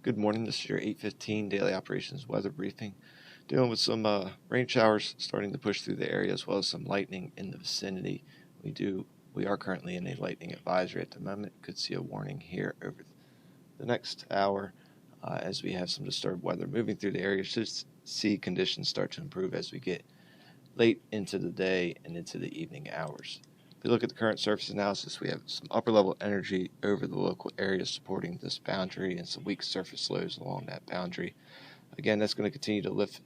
Good morning. This is your 8:15 daily operations weather briefing. Dealing with some rain showers starting to push through the area, as well as some lightning in the vicinity. We are currently in a lightning advisory at the moment. Could see a warning here over the next hour as we have some disturbed weather moving through the area. Should see conditions start to improve as we get late into the day and into the evening hours. If we look at the current surface analysis, we have some upper level energy over the local area supporting this boundary and some weak surface lows along that boundary. Again, that's going to continue to lift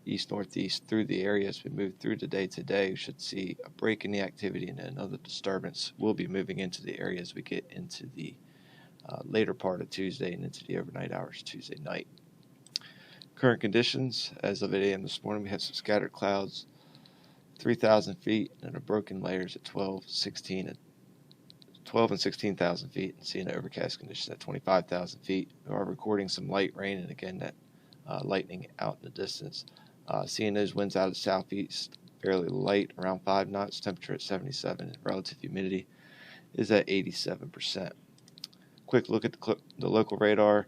east-northeast through the area as we move through the day today. We should see a break in the activity, and another disturbance will be moving into the area as we get into the later part of Tuesday and into the overnight hours Tuesday night. Current conditions, as of 8 a.m. this morning, we have some scattered clouds 3,000 feet and a broken layers at 12 and 16,000 feet, and seeing overcast conditions at 25,000 feet. We are recording some light rain, and again that lightning out in the distance. Seeing those winds out of the southeast, fairly light, around 5 knots, temperature at 77, and relative humidity is at 87%. Quick look at the local radar.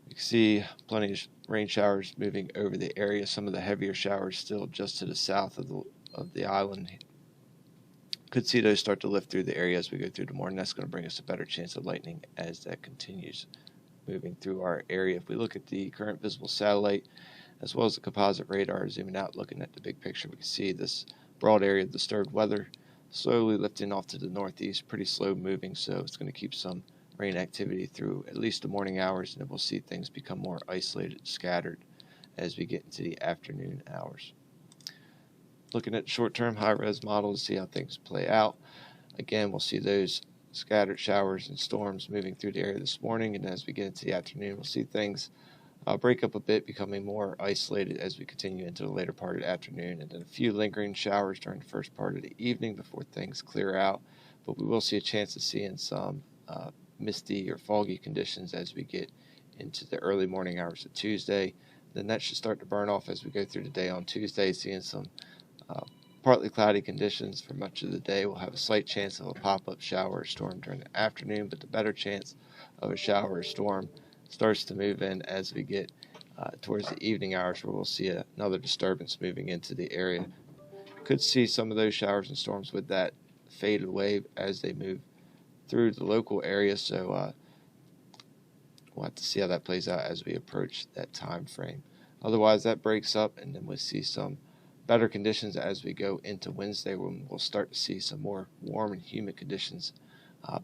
You can see plenty of rain showers moving over the area. Some of the heavier showers still just to the south of the island. Could see those start to lift through the area as we go through the morning. That's going to bring us a better chance of lightning as that continues moving through our area. If we look at the current visible satellite as well as the composite radar, zooming out, looking at the big picture, we can see this broad area of disturbed weather slowly lifting off to the northeast, pretty slow moving, so it's going to keep some rain activity through at least the morning hours, and then we'll see things become more isolated, scattered as we get into the afternoon hours. Looking at short-term high-res model to see how things play out. Again, we'll see those scattered showers and storms moving through the area this morning, and as we get into the afternoon, we'll see things break up a bit, becoming more isolated as we continue into the later part of the afternoon, and then a few lingering showers during the first part of the evening before things clear out. But we will see a chance of seeing some misty or foggy conditions as we get into the early morning hours of Tuesday. Then that should start to burn off as we go through the day on Tuesday, seeing some partly cloudy conditions for much of the day. We'll have a slight chance of a pop-up shower or storm during the afternoon, but the better chance of a shower or storm starts to move in as we get towards the evening hours, where we'll see another disturbance moving into the area. Could see some of those showers and storms with that fade away as they move through the local area, so we'll have to see how that plays out as we approach that time frame. Otherwise, that breaks up, and then we'll see some better conditions as we go into Wednesday, when we'll start to see some more warm and humid conditions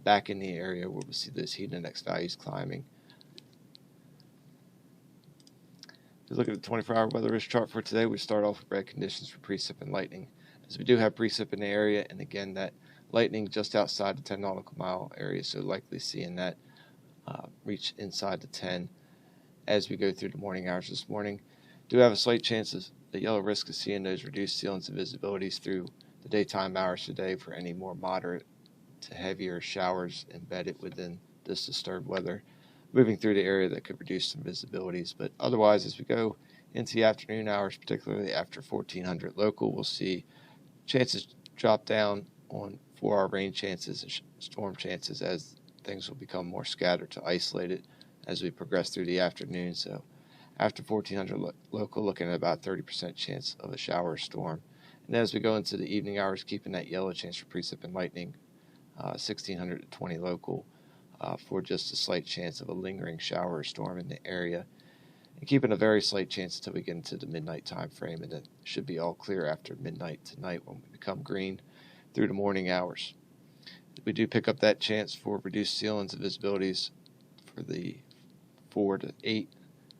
back in the area, where we'll see those heat index values climbing. If you look at the 24-hour weather risk chart for today, we start off with red conditions for precip and lightning, as we do have precip in the area, and again that lightning just outside the 10 nautical mile area, so likely seeing that reach inside the 10 as we go through the morning hours this morning. Do have a slight chance of the yellow risk of seeing those reduced ceilings and visibilities through the daytime hours today for any more moderate to heavier showers embedded within this disturbed weather moving through the area that could reduce some visibilities. But otherwise, as we go into the afternoon hours, particularly after 1400 local, we'll see chances drop down on 4-hour rain chances and storm chances as things will become more scattered to isolated as we progress through the afternoon. So after 1400 local, looking at about 30% chance of a shower or storm. And as we go into the evening hours, keeping that yellow chance for precip and lightning, 1600 to 20 local, for just a slight chance of a lingering shower or storm in the area. And keeping a very slight chance until we get into the midnight time frame, and it should be all clear after midnight tonight when we become green through the morning hours. We do pick up that chance for reduced ceilings and visibilities for the 4 to 8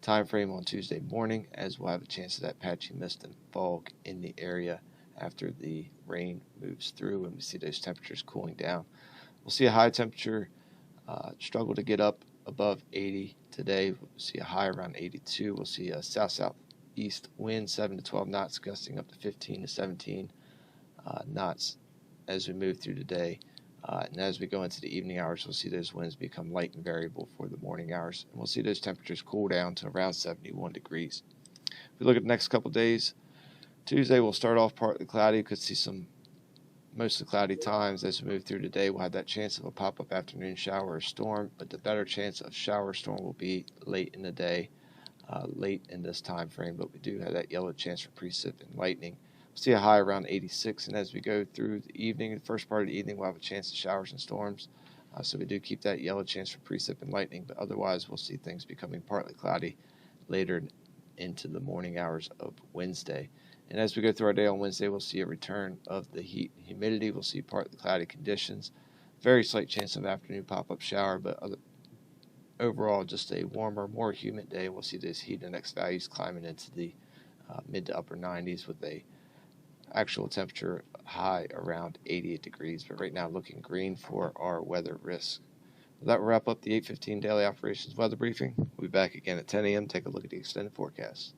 time frame on Tuesday morning, as we'll have a chance of that patchy mist and fog in the area after the rain moves through and we see those temperatures cooling down. We'll see a high temperature struggle to get up above 80 today. We'll see a high around 82. We'll see a south-southeast wind 7 to 12 knots, gusting up to 15 to 17 knots as we move through the day. And as we go into the evening hours, we'll see those winds become light and variable for the morning hours. And we'll see those temperatures cool down to around 71 degrees. If we look at the next couple of days, Tuesday will start off partly cloudy. Could see some mostly cloudy times. As we move through the day, we'll have that chance of a pop-up afternoon shower or storm, but the better chance of shower or storm will be late in the day, late in this time frame. But we do have that yellow chance for precip and lightning. We'll see a high around 86, and as we go through the evening, the first part of the evening, we'll have a chance of showers and storms. So we do keep that yellow chance for precip and lightning, but otherwise we'll see things becoming partly cloudy later into the morning hours of Wednesday. And as we go through our day on Wednesday, we'll see a return of the heat and humidity. We'll see partly cloudy conditions. Very slight chance of afternoon pop-up shower, but overall just a warmer, more humid day. We'll see those heat index values climbing into the mid to upper 90s with a actual temperature high around 88 degrees. But right now looking green for our weather risk. That will wrap up the 8:15 daily operations weather briefing. We'll be back again at 10 a.m. Take a look at the extended forecast.